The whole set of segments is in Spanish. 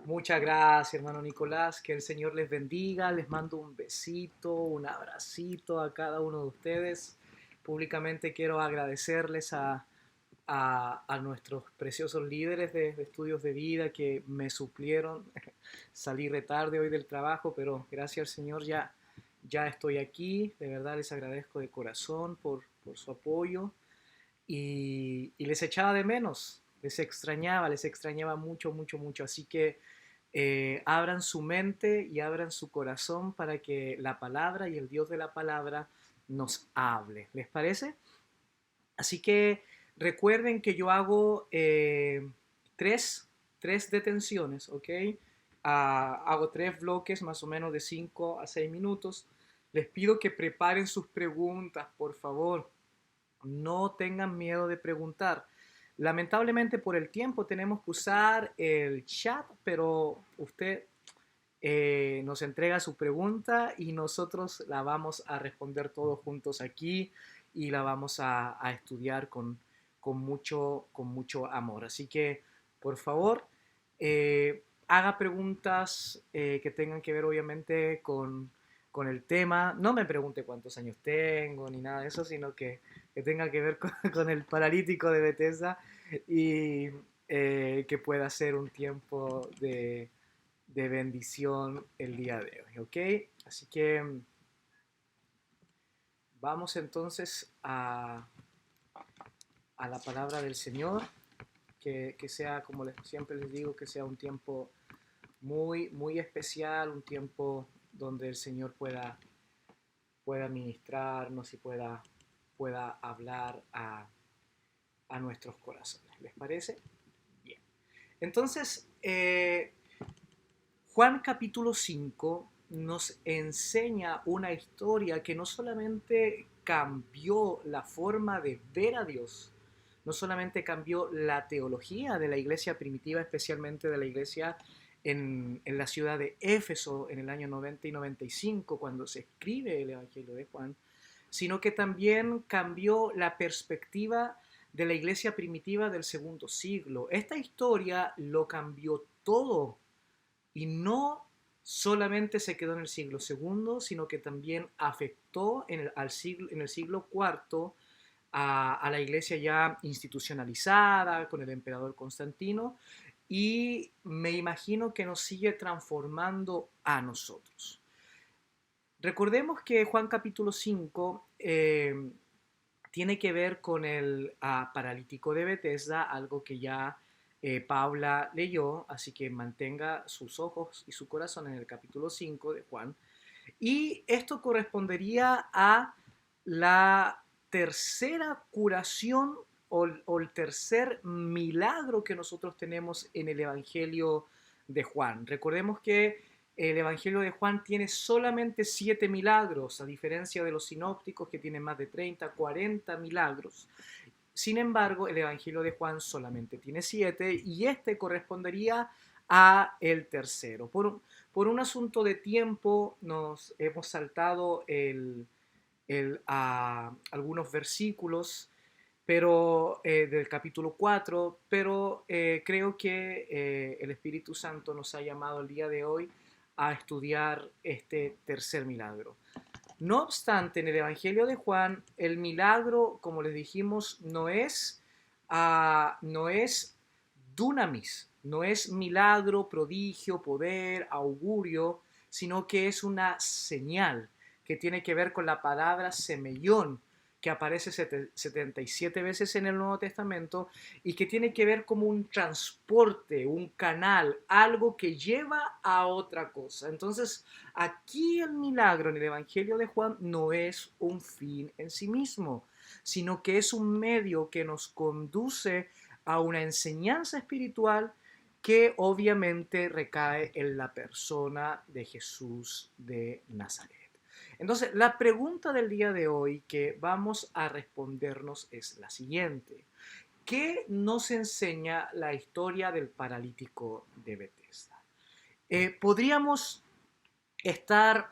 Muchas gracias, hermano Nicolás. Que el Señor les bendiga. Les mando un besito, un abracito a cada uno de ustedes. Públicamente quiero agradecerles a nuestros preciosos líderes de estudios de vida que me suplieron. Salí retarde hoy del trabajo, pero gracias al Señor ya estoy aquí. De verdad les agradezco de corazón por su apoyo y les echaba de menos. Les extrañaba mucho, mucho, mucho. Así que abran su mente y abran su corazón para que la palabra y el Dios de la palabra nos hable. ¿Les parece? Así que recuerden que yo hago tres, tres detenciones, ¿ok? Hago tres bloques más o menos de 5 a 6 minutos. Les pido que preparen sus preguntas, por favor. No tengan miedo de preguntar. Lamentablemente por el tiempo tenemos que usar el chat, pero usted nos entrega su pregunta y nosotros la vamos a responder todos juntos aquí y la vamos a estudiar con mucho amor. Así que, por favor, haga preguntas que tengan que ver obviamente con el tema. No me pregunte cuántos años tengo ni nada de eso, sino que tenga que ver con el paralítico de Bethesda y que pueda ser un tiempo de bendición el día de hoy, ¿ok? Así que vamos entonces a la palabra del Señor, que sea, como siempre les digo, que sea un tiempo muy, muy especial, un tiempo donde el Señor pueda ministrarnos y pueda hablar a nuestros corazones. ¿Les parece? Bien. Entonces, Juan capítulo 5 nos enseña una historia que no solamente cambió la forma de ver a Dios, no solamente cambió la teología de la iglesia primitiva, especialmente de la iglesia en la ciudad de Éfeso en el año 90 y 95, cuando se escribe el Evangelio de Juan, sino que también cambió la perspectiva de la iglesia primitiva del segundo siglo. Esta historia lo cambió todo y no solamente se quedó en el siglo segundo, sino que también afectó en el siglo cuarto a la iglesia ya institucionalizada con el emperador Constantino y me imagino que nos sigue transformando a nosotros. Recordemos que Juan capítulo 5 tiene que ver con el paralítico de Bethesda, algo que ya Paula leyó, así que mantenga sus ojos y su corazón en el capítulo 5 de Juan. Y esto correspondería a la tercera curación o el tercer milagro que nosotros tenemos en el Evangelio de Juan. Recordemos que el Evangelio de Juan tiene solamente 7 milagros, a diferencia de los sinópticos que tienen más de 30, 40 milagros. Sin embargo, el Evangelio de Juan solamente tiene 7 y este correspondería a el tercero. Por un asunto de tiempo nos hemos saltado algunos versículos pero, del capítulo 4, pero creo que el Espíritu Santo nos ha llamado el día de hoy a estudiar este tercer milagro. No obstante, en el Evangelio de Juan, el milagro, como les dijimos, no es dunamis, no es milagro, prodigio, poder, augurio, sino que es una señal que tiene que ver con la palabra semellón, que aparece 77 veces en el Nuevo Testamento y que tiene que ver como un transporte, un canal, algo que lleva a otra cosa. Entonces, aquí el milagro en el Evangelio de Juan no es un fin en sí mismo, sino que es un medio que nos conduce a una enseñanza espiritual que obviamente recae en la persona de Jesús de Nazaret. Entonces, la pregunta del día de hoy que vamos a respondernos es la siguiente. ¿Qué nos enseña la historia del paralítico de Bethesda? Podríamos estar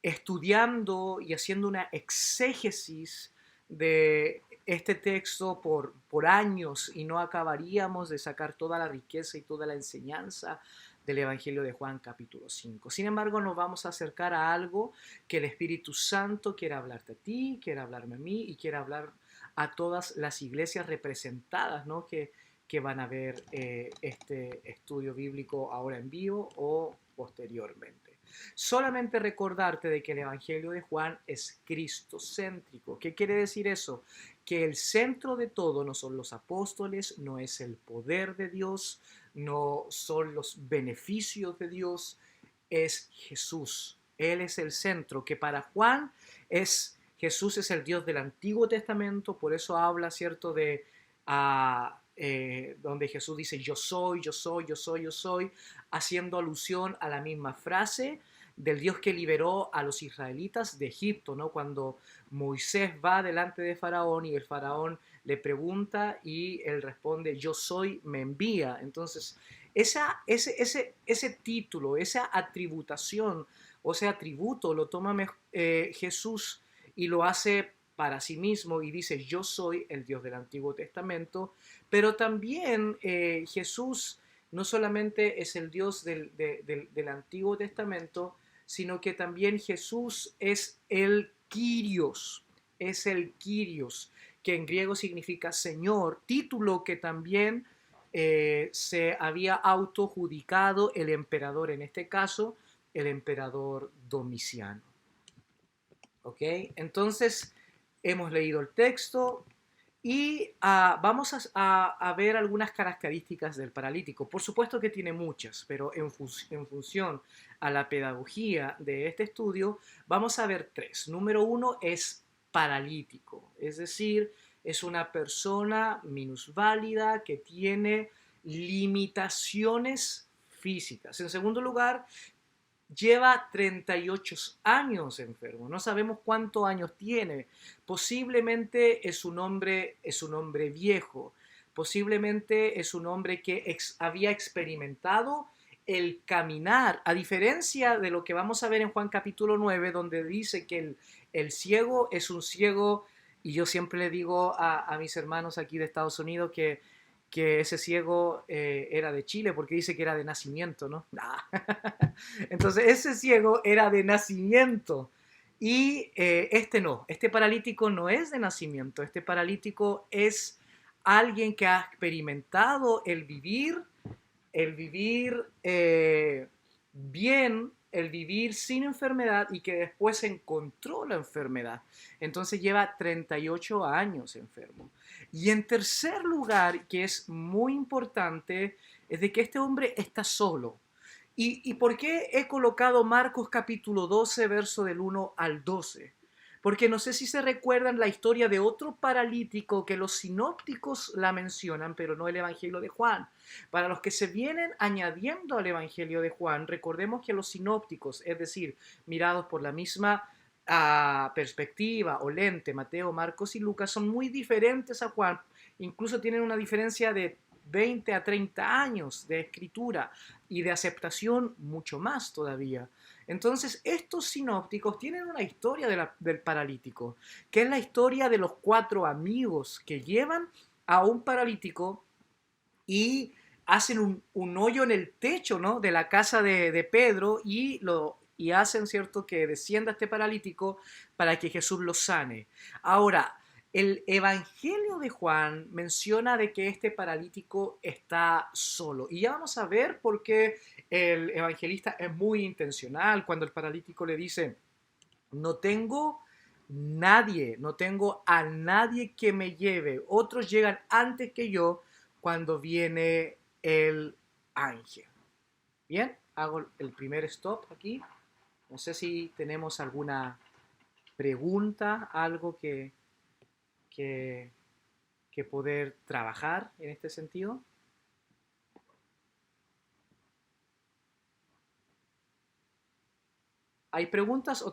estudiando y haciendo una exégesis de este texto por años y no acabaríamos de sacar toda la riqueza y toda la enseñanza del Evangelio de Juan capítulo 5. Sin embargo, nos vamos a acercar a algo que el Espíritu Santo quiere hablarte a ti, quiere hablarme a mí y quiere hablar a todas las iglesias representadas, ¿no? que van a ver este estudio bíblico ahora en vivo o posteriormente. Solamente recordarte de que el Evangelio de Juan es cristocéntrico. ¿Qué quiere decir eso? Que el centro de todo no son los apóstoles, no es el poder de Dios, no son los beneficios de Dios, es Jesús. Él es el centro, que para Juan Jesús es el Dios del Antiguo Testamento, por eso habla, ¿cierto?, de donde Jesús dice yo soy, yo soy, yo soy, yo soy, haciendo alusión a la misma frase del Dios que liberó a los israelitas de Egipto, ¿no? Cuando Moisés va delante de Faraón y el Faraón le pregunta y él responde yo soy, me envía. Entonces, ese título, esa atributación o ese atributo lo toma Jesús y lo hace para sí mismo y dice yo soy el Dios del Antiguo Testamento, pero también Jesús no solamente es el Dios del Antiguo Testamento, sino que también Jesús es el Kyrios, que en griego significa Señor, título que también se había autojudicado el emperador, en este caso, el emperador Domiciano. ¿Ok? Entonces, hemos leído el texto y vamos a ver algunas características del paralítico. Por supuesto que tiene muchas, pero en función a la pedagogía de este estudio, vamos a ver tres. Número uno es paralítico, es decir, es una persona minusválida que tiene limitaciones físicas. En segundo lugar, lleva 38 años enfermo, no sabemos cuántos años tiene, posiblemente es un hombre viejo, posiblemente es un hombre que había experimentado el caminar, a diferencia de lo que vamos a ver en Juan capítulo 9, donde dice que el ciego es un ciego, y yo siempre le digo a mis hermanos aquí de Estados Unidos que ese ciego era de Chile porque dice que era de nacimiento, ¿no? Nah. Entonces ese ciego era de nacimiento y este paralítico no es de nacimiento, este paralítico es alguien que ha experimentado el vivir bien, el vivir sin enfermedad y que después encontró la enfermedad. Entonces lleva 38 años enfermo. Y en tercer lugar, que es muy importante, es de que este hombre está solo. ¿Y por qué he colocado Marcos capítulo 12, verso del 1 al 12? Porque no sé si se recuerdan la historia de otro paralítico que los sinópticos la mencionan, pero no el Evangelio de Juan. Para los que se vienen añadiendo al Evangelio de Juan, recordemos que los sinópticos, es decir, mirados por la misma perspectiva o lente, Mateo, Marcos y Lucas, son muy diferentes a Juan. Incluso tienen una diferencia de 20 a 30 años de escritura y de aceptación mucho más todavía. Entonces, estos sinópticos tienen una historia del paralítico, que es la historia de los 4 amigos que llevan a un paralítico y hacen un hoyo en el techo, ¿no?, de la casa de Pedro y hacen, ¿cierto?, que descienda este paralítico para que Jesús lo sane. Ahora, el Evangelio de Juan menciona de que este paralítico está solo. Y ya vamos a ver por qué el evangelista es muy intencional cuando el paralítico le dice, no tengo no tengo a nadie que me lleve. Otros llegan antes que yo cuando viene el ángel. Bien, hago el primer stop aquí. No sé si tenemos alguna pregunta, algo que, que poder trabajar en este sentido. ¿Hay preguntas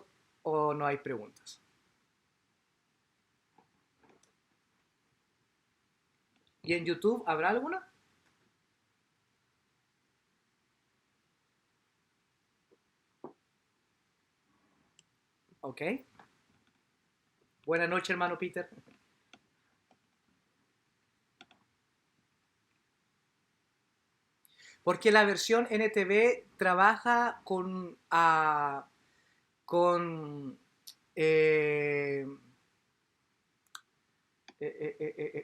o no hay preguntas? ¿Y en YouTube habrá alguna? Ok. Buenas noches, hermano Peter. Porque la versión NTV trabaja con, eh,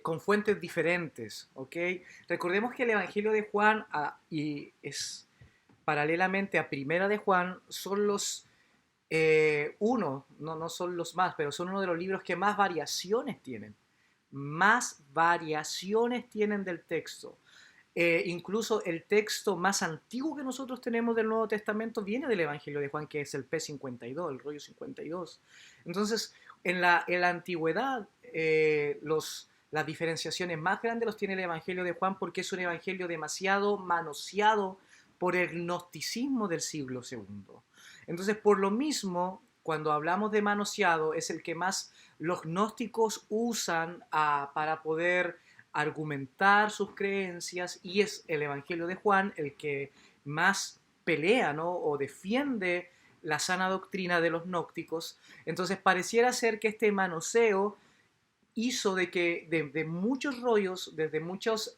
con fuentes diferentes, ¿ok? Recordemos que el Evangelio de Juan y es paralelamente a Primera de Juan son los no son los más, pero son uno de los libros que más variaciones tienen. Más variaciones tienen del texto. Incluso el texto más antiguo que nosotros tenemos del Nuevo Testamento viene del Evangelio de Juan, que es el P52, el rollo 52. Entonces, en la antigüedad, las diferenciaciones más grandes los tiene el Evangelio de Juan porque es un evangelio demasiado manoseado por el gnosticismo del siglo segundo. Entonces, por lo mismo, cuando hablamos de manoseado, es el que más los gnósticos usan para poder argumentar sus creencias, y es el Evangelio de Juan el que más pelea, ¿no? O defiende la sana doctrina de los gnósticos. Entonces pareciera ser que este manoseo hizo de que de muchos rollos, desde muchas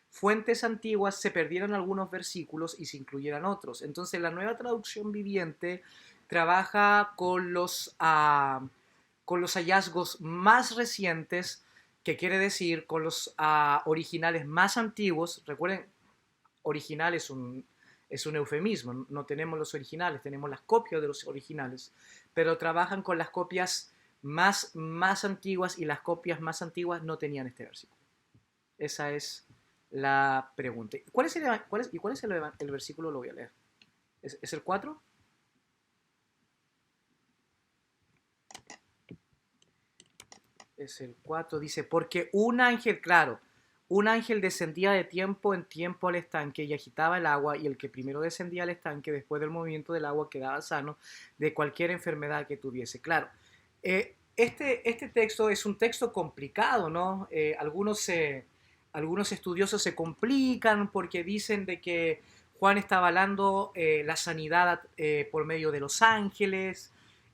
fuentes antiguas, se perdieran algunos versículos y se incluyeran otros. Entonces la nueva traducción viviente trabaja con los hallazgos más recientes, que quiere decir con los originales más antiguos. Recuerden, original es un eufemismo, no tenemos los originales, tenemos las copias de los originales, pero trabajan con las copias más antiguas, y las copias más antiguas no tenían este versículo. Esa es la pregunta. ¿Y cuál es el versículo? Lo voy a leer. ¿Es el 4? Es el 4, dice, porque un ángel descendía de tiempo en tiempo al estanque y agitaba el agua, y el que primero descendía al estanque, después del movimiento del agua, quedaba sano de cualquier enfermedad que tuviese. Claro, este texto es un texto complicado, ¿no? Algunos estudiosos se complican porque dicen de que Juan está avalando la sanidad por medio de los ángeles,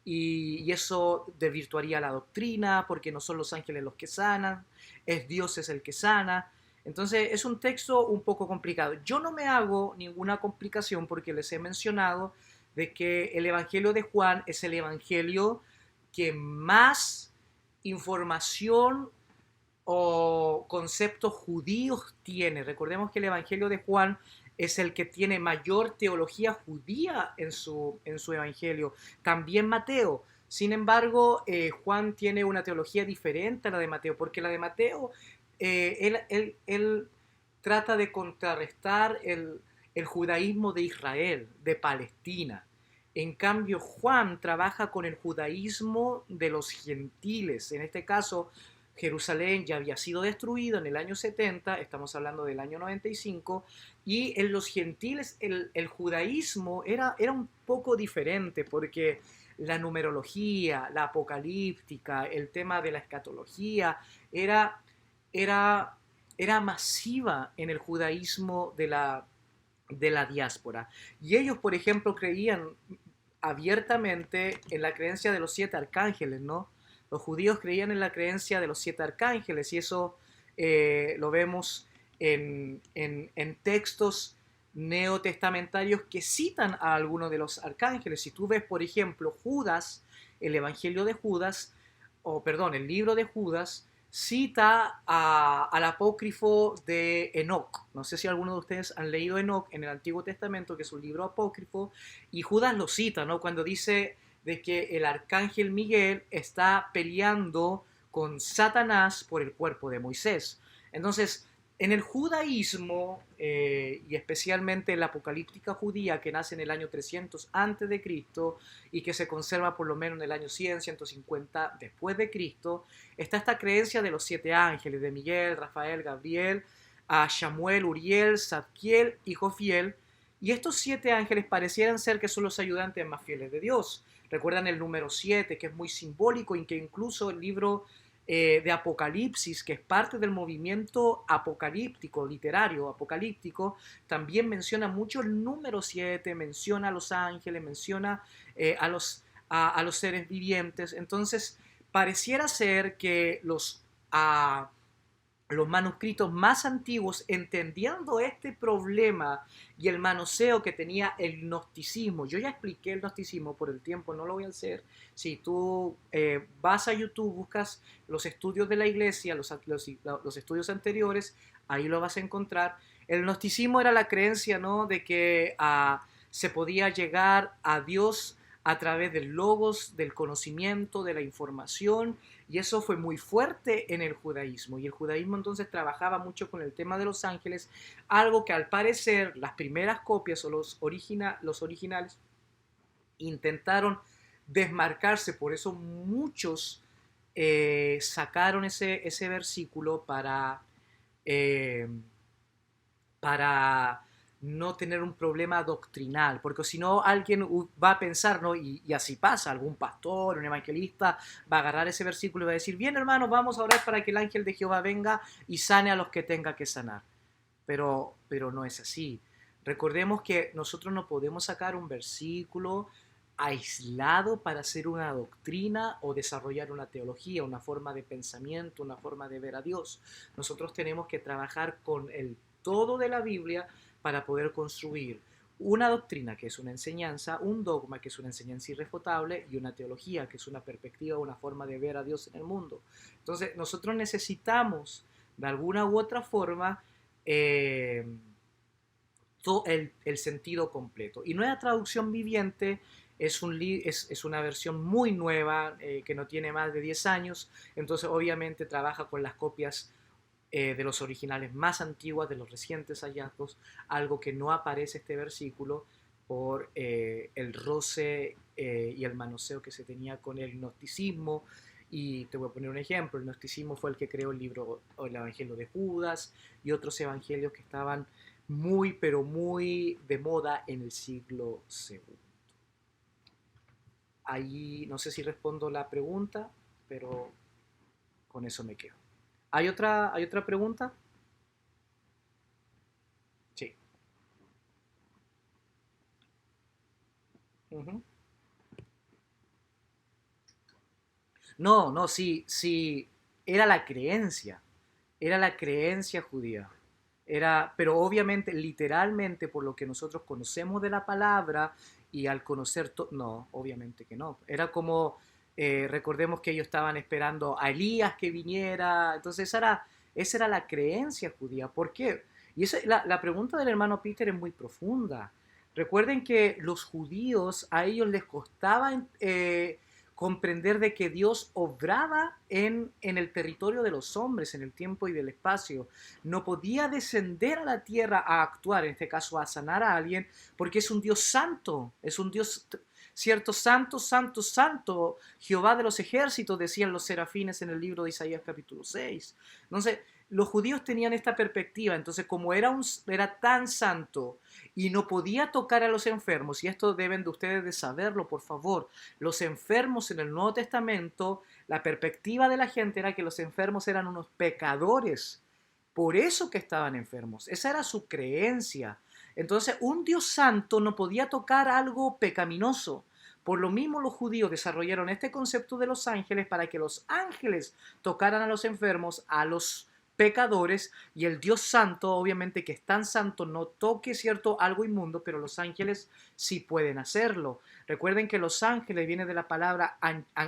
y eso desvirtuaría la doctrina porque no son los ángeles los que sanan, es Dios es el que sana. Entonces es un texto un poco complicado. Yo no me hago ninguna complicación porque les he mencionado de que el Evangelio de Juan es el Evangelio que más información o conceptos judíos tiene. Recordemos que el Evangelio de Juan es el que tiene mayor teología judía en su Evangelio. También Mateo. Sin embargo, Juan tiene una teología diferente a la de Mateo, porque la de Mateo, él trata de contrarrestar el judaísmo de Israel, de Palestina. En cambio, Juan trabaja con el judaísmo de los gentiles. En este caso, Jerusalén ya había sido destruido en el año 70, estamos hablando del año 95, y en los gentiles el judaísmo era un poco diferente, porque la numerología, la apocalíptica, el tema de la escatología, era, era, era masiva en el judaísmo de la diáspora. Y ellos, por ejemplo, creían abiertamente en la creencia de los 7 arcángeles, ¿no? Los judíos creían en la creencia de los 7 arcángeles, y eso lo vemos en textos neotestamentarios que citan a algunos de los arcángeles. Si tú ves, por ejemplo, Judas, el Evangelio de Judas, o perdón, el libro de Judas, cita al apócrifo de Enoc. No sé si alguno de ustedes han leído Enoc en el Antiguo Testamento, que es un libro apócrifo, y Judas lo cita, ¿no? Cuando dice de que el arcángel Miguel está peleando con Satanás por el cuerpo de Moisés. Entonces, en el judaísmo, y especialmente en la apocalíptica judía, que nace en el año 300 antes de Cristo y que se conserva por lo menos en el año 100, 150 después de Cristo, está esta creencia de los 7 ángeles, de Miguel, Rafael, Gabriel, a Samuel, Uriel, Zadkiel y Jofiel. Y estos 7 ángeles parecieran ser que son los ayudantes más fieles de Dios. Recuerdan el número 7, que es muy simbólico, y que incluso el libro de Apocalipsis, que es parte del movimiento apocalíptico, literario apocalíptico, también menciona mucho el número 7, menciona a los ángeles, menciona a los seres vivientes. Entonces, pareciera ser que los manuscritos más antiguos, entendiendo este problema y el manoseo que tenía el gnosticismo. Yo ya expliqué el gnosticismo, por el tiempo no lo voy a hacer. Si tú vas a YouTube, buscas los estudios de la iglesia, los estudios anteriores, ahí lo vas a encontrar. El gnosticismo era la creencia, ¿no?, de que se podía llegar a Dios a través del logos, del conocimiento, de la información, y eso fue muy fuerte en el judaísmo. Y el judaísmo entonces trabajaba mucho con el tema de los ángeles, algo que al parecer las primeras copias o los originales intentaron desmarcarse. Por eso muchos sacaron ese versículo eh, para no tener un problema doctrinal, porque si no alguien va a pensar, ¿no? Y así pasa, algún pastor, un evangelista va a agarrar ese versículo y va a decir, bien hermanos, vamos a orar para que el ángel de Jehová venga y sane a los que tenga que sanar. Pero no es así. Recordemos que nosotros no podemos sacar un versículo aislado para hacer una doctrina o desarrollar una teología, una forma de pensamiento, una forma de ver a Dios. Nosotros tenemos que trabajar con el todo de la Biblia para poder construir una doctrina que es una enseñanza, un dogma que es una enseñanza irrefutable y una teología que es una perspectiva, una forma de ver a Dios en el mundo. Entonces nosotros necesitamos de alguna u otra forma eh, todo el sentido completo. Y Nueva Traducción Viviente es una versión muy nueva, que no tiene más de 10 años, entonces obviamente trabaja con las copias de los originales más antiguas, de los recientes hallazgos, algo que no aparece este versículo por el roce y el manoseo que se tenía con el gnosticismo. Y te voy a poner un ejemplo, el gnosticismo fue el que creó el libro o el Evangelio de Judas y otros evangelios que estaban muy, pero muy de moda en el siglo segundo. Ahí no sé si respondo la pregunta, pero con eso me quedo. Hay otra pregunta? Sí. Ujú. No, no, sí, sí, era la creencia judía. Era, pero obviamente, literalmente, por lo que nosotros conocemos de la palabra y al conocer todo, no, obviamente que no. Era como, recordemos que ellos estaban esperando a Elías que viniera, entonces esa era la creencia judía. ¿Por qué? Y la pregunta del hermano Peter es muy profunda. Recuerden que los judíos, a ellos les costaba comprender de que Dios obraba en el territorio de los hombres, en el tiempo y del espacio. No podía descender a la tierra a actuar, en este caso a sanar a alguien, porque es un Dios santo, es un Dios, cierto, santo, santo, santo, Jehová de los ejércitos, decían los serafines en el libro de Isaías capítulo 6. Entonces, los judíos tenían esta perspectiva, entonces como era tan santo y no podía tocar a los enfermos, y esto deben de ustedes de saberlo, por favor, los enfermos en el Nuevo Testamento, la perspectiva de la gente era que los enfermos eran unos pecadores, por eso que estaban enfermos, esa era su creencia. Entonces, un Dios santo no podía tocar algo pecaminoso. Por lo mismo los judíos desarrollaron este concepto de los ángeles para que los ángeles tocaran a los enfermos, a los pecadores, y el Dios santo, obviamente que es tan santo, no toque, cierto, algo inmundo, pero los ángeles sí pueden hacerlo. Recuerden que los ángeles viene de la palabra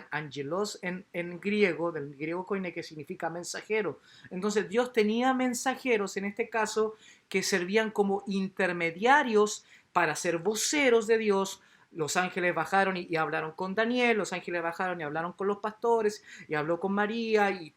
angelos en griego, del griego koine, que significa mensajero. Entonces Dios tenía mensajeros, en este caso, que servían como intermediarios para ser voceros de Dios. Los ángeles bajaron y hablaron con Daniel, los ángeles bajaron y hablaron con los pastores, y habló con María y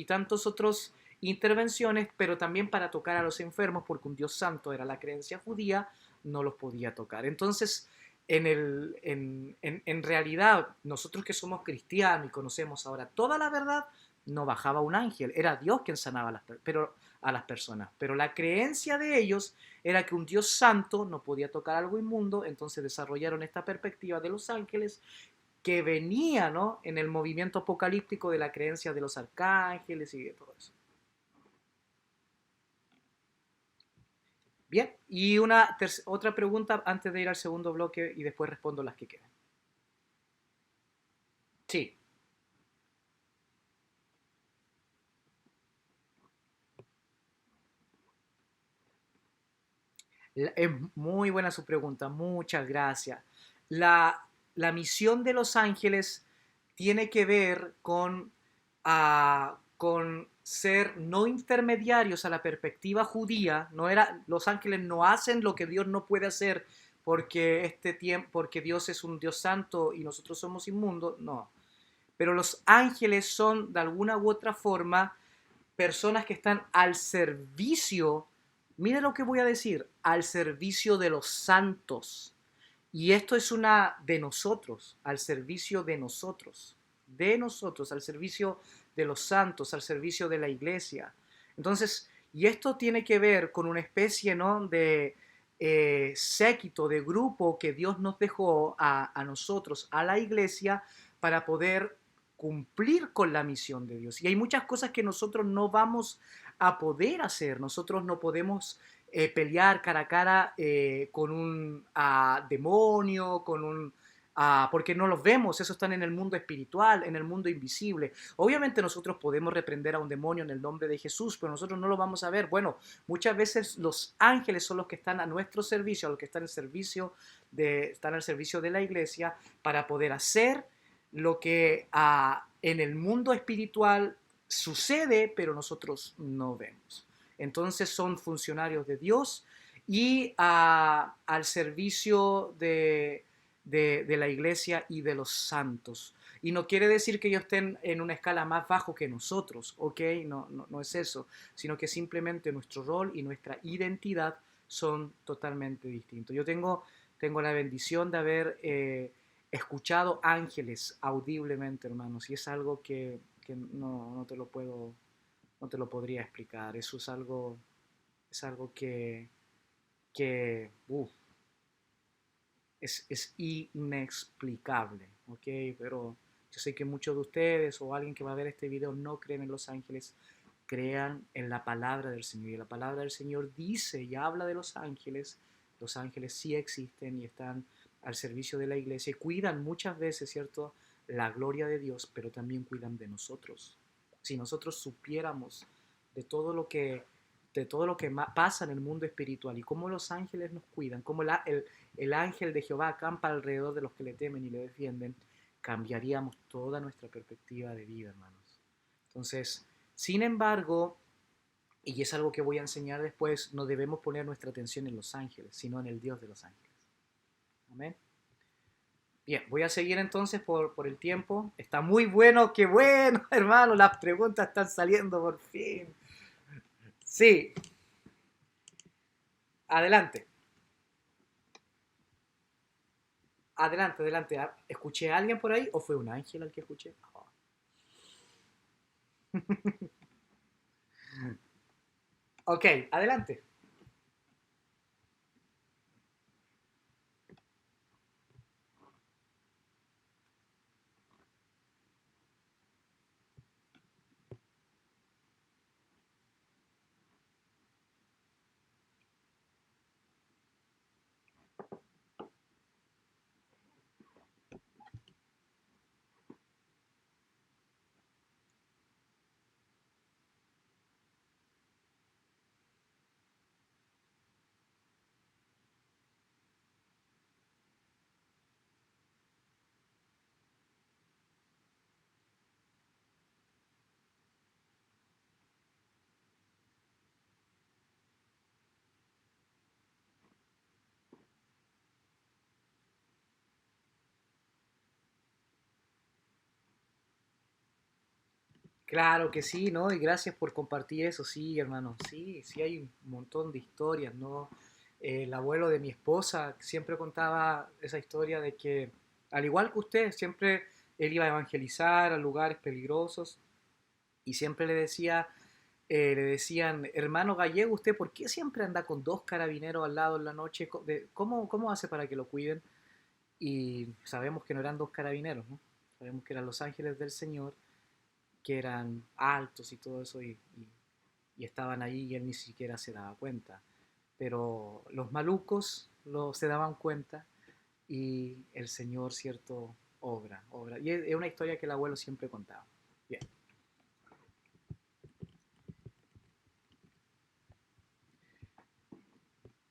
tantos otros intervenciones, pero también para tocar a los enfermos, porque un Dios santo era la creencia judía, no los podía tocar. Entonces, en realidad, nosotros que somos cristianos y conocemos ahora toda la verdad, no bajaba un ángel, era Dios quien sanaba a las personas. Pero la creencia de ellos era que un Dios santo no podía tocar algo inmundo, entonces desarrollaron esta perspectiva de los ángeles que venía, ¿no?, en el movimiento apocalíptico de la creencia de los arcángeles y de todo eso. Bien, y otra pregunta antes de ir al segundo bloque y después respondo las que quedan. Sí. Es muy buena su pregunta, muchas gracias. La, la misión de los ángeles tiene que ver con ser no intermediarios a la perspectiva judía. No era, los ángeles no hacen lo que Dios no puede hacer porque, porque Dios es un Dios santo y nosotros somos inmundos. No. Pero los ángeles son de alguna u otra forma personas que están al servicio, mire lo que voy a decir, al servicio de los santos. Y esto es una de nosotros, al servicio de nosotros, al servicio de los santos, al servicio de la iglesia. Entonces, y esto tiene que ver con una especie, ¿no?, de séquito, de grupo que Dios nos dejó a nosotros, a la iglesia, para poder cumplir con la misión de Dios. Y hay muchas cosas que nosotros no vamos a poder hacer, nosotros no podemos pelear cara a cara con un demonio, porque no los vemos, esos están en el mundo espiritual, en el mundo invisible. Obviamente nosotros podemos reprender a un demonio en el nombre de Jesús, pero nosotros no lo vamos a ver. Bueno, muchas veces los ángeles son los que están a nuestro servicio, los que están, están al servicio de la iglesia para poder hacer lo que en el mundo espiritual sucede, pero nosotros no vemos. Entonces son funcionarios de Dios y al servicio de la iglesia y de los santos. Y no quiere decir que ellos estén en una escala más bajo que nosotros, ¿ok? No, no, no es eso, sino que simplemente nuestro rol y nuestra identidad son totalmente distintos. Yo tengo la bendición de haber escuchado ángeles audiblemente, hermanos, y es algo que no, no te lo podría explicar. Eso es algo que es inexplicable, ¿ok? Pero yo sé que muchos de ustedes o alguien que va a ver este video no creen en los ángeles, crean en la palabra del Señor. Y la palabra del Señor dice y habla de los ángeles sí existen y están al servicio de la iglesia y cuidan muchas veces, ¿cierto?, la gloria de Dios, pero también cuidan de nosotros. Si nosotros supiéramos de todo lo que pasa en el mundo espiritual y cómo los ángeles nos cuidan, cómo el ángel de Jehová acampa alrededor de los que le temen y le defienden, cambiaríamos toda nuestra perspectiva de vida, hermanos. Entonces, sin embargo, y es algo que voy a enseñar después, no debemos poner nuestra atención en los ángeles, sino en el Dios de los ángeles. Amén. Bien, voy a seguir entonces por el tiempo. Está muy bueno, qué bueno, hermano, las preguntas están saliendo por fin. Sí, adelante. Adelante, adelante. ¿Escuché a alguien por ahí o fue un ángel al que escuché? Oh. Ok, adelante. Claro que sí, ¿no? Y gracias por compartir eso, sí, hermano. Sí, sí hay un montón de historias, ¿no? El abuelo de mi esposa siempre contaba esa historia de que, al igual que usted, siempre él iba a evangelizar a lugares peligrosos y siempre le decían, hermano gallego, ¿usted por qué siempre anda con dos carabineros al lado en la noche? ¿Cómo hace para que lo cuiden? Y sabemos que no eran dos carabineros, ¿no? Sabemos que eran los ángeles del Señor, que eran altos y todo eso, y estaban ahí y él ni siquiera se daba cuenta. Pero los malucos se daban cuenta y el Señor, cierto, obra. Y es una historia que el abuelo siempre contaba. Bien.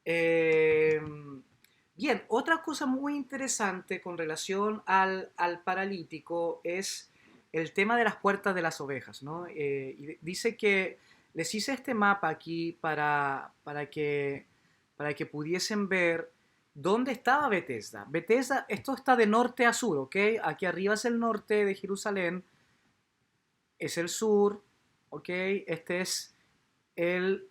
Eh, Bien, otra cosa muy interesante con relación al paralítico es el tema de las puertas de las ovejas, ¿no? Y dice que les hice este mapa aquí para que pudiesen ver dónde estaba Bethesda. Bethesda, esto está de norte a sur, ¿ok? Aquí arriba es el norte de Jerusalén, es el sur, ¿ok? Este es el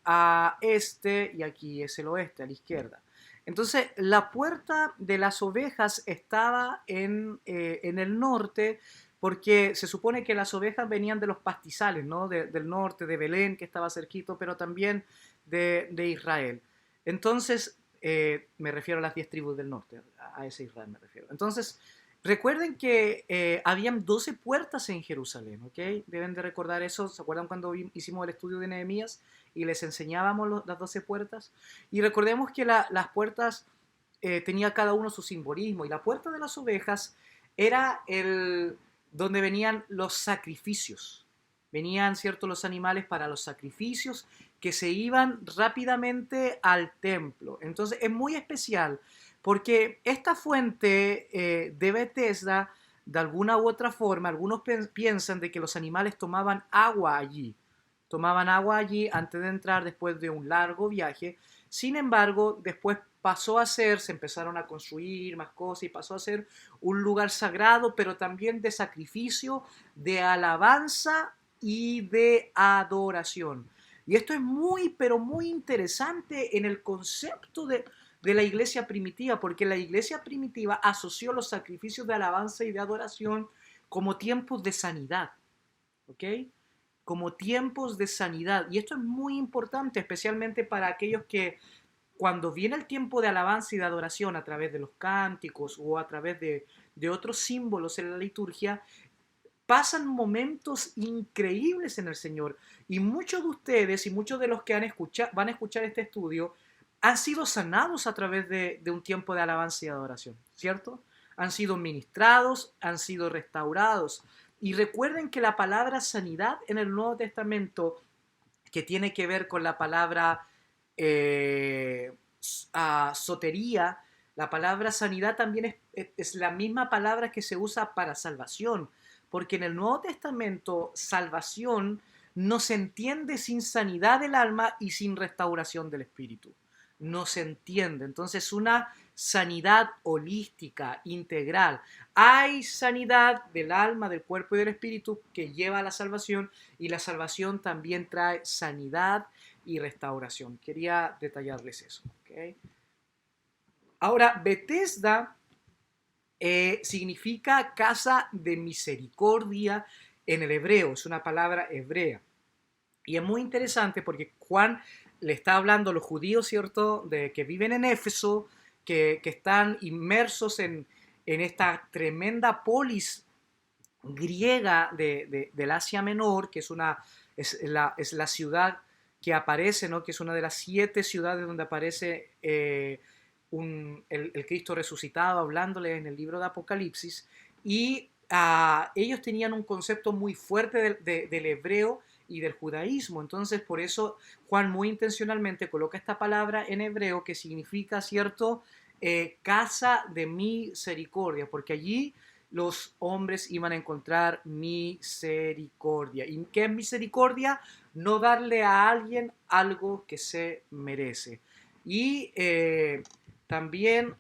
este y aquí es el oeste, a la izquierda. Entonces, la puerta de las ovejas estaba en el norte porque se supone que las ovejas venían de los pastizales, ¿no? Del norte, de Belén, que estaba cerquito, pero también de Israel. Entonces, me refiero a las 10 tribus del norte, a ese Israel me refiero. Entonces, recuerden que habían 12 puertas en Jerusalén, ¿ok? Deben de recordar eso. ¿Se acuerdan cuando hicimos el estudio de Nehemías y les enseñábamos las 12 puertas? Y recordemos que las puertas tenía cada uno su simbolismo. Y la puerta de las ovejas era donde venían los sacrificios. Venían, ¿cierto?, los animales para los sacrificios que se iban rápidamente al templo. Entonces es muy especial porque esta fuente de Bethesda, de alguna u otra forma, algunos piensan de que los animales tomaban agua allí antes de entrar después de un largo viaje. Sin embargo, después pasó a ser, se empezaron a construir más cosas y pasó a ser un lugar sagrado, pero también de sacrificio, de alabanza y de adoración. Y esto es muy, pero muy interesante en el concepto de la iglesia primitiva, porque la iglesia primitiva asoció los sacrificios de alabanza y de adoración como tiempos de sanidad, ¿ok? Como tiempos de sanidad. Y esto es muy importante, especialmente para aquellos que cuando viene el tiempo de alabanza y de adoración a través de los cánticos o a través de otros símbolos en la liturgia, pasan momentos increíbles en el Señor. Y muchos de ustedes y muchos de los que van a escuchar este estudio han sido sanados a través de un tiempo de alabanza y adoración, ¿cierto? Han sido ministrados, han sido restaurados. Y recuerden que la palabra sanidad en el Nuevo Testamento, que tiene que ver con la palabra eh, sotería, la palabra sanidad también es la misma palabra que se usa para salvación, porque en el Nuevo Testamento salvación no se entiende sin sanidad del alma y sin restauración del espíritu. No se entiende. Entonces, una sanidad holística, integral. Hay sanidad del alma, del cuerpo y del espíritu que lleva a la salvación, y la salvación también trae sanidad y restauración. Quería detallarles eso. ¿Okay? Ahora, Bethesda significa casa de misericordia en el hebreo, es una palabra hebrea. Y es muy interesante porque Juan le está hablando a los judíos, ¿cierto?, de que viven en Éfeso, que están inmersos en esta tremenda polis griega del Asia Menor, que es la ciudad que aparece, ¿no? Que es una de las 7 ciudades donde aparece el Cristo resucitado hablándole en el libro de Apocalipsis. Y ellos tenían un concepto muy fuerte del hebreo y del judaísmo. Entonces, por eso Juan muy intencionalmente coloca esta palabra en hebreo que significa, ¿cierto?, casa de misericordia, porque allí los hombres iban a encontrar misericordia. ¿Y qué es misericordia? No darle a alguien algo que se merece. Y también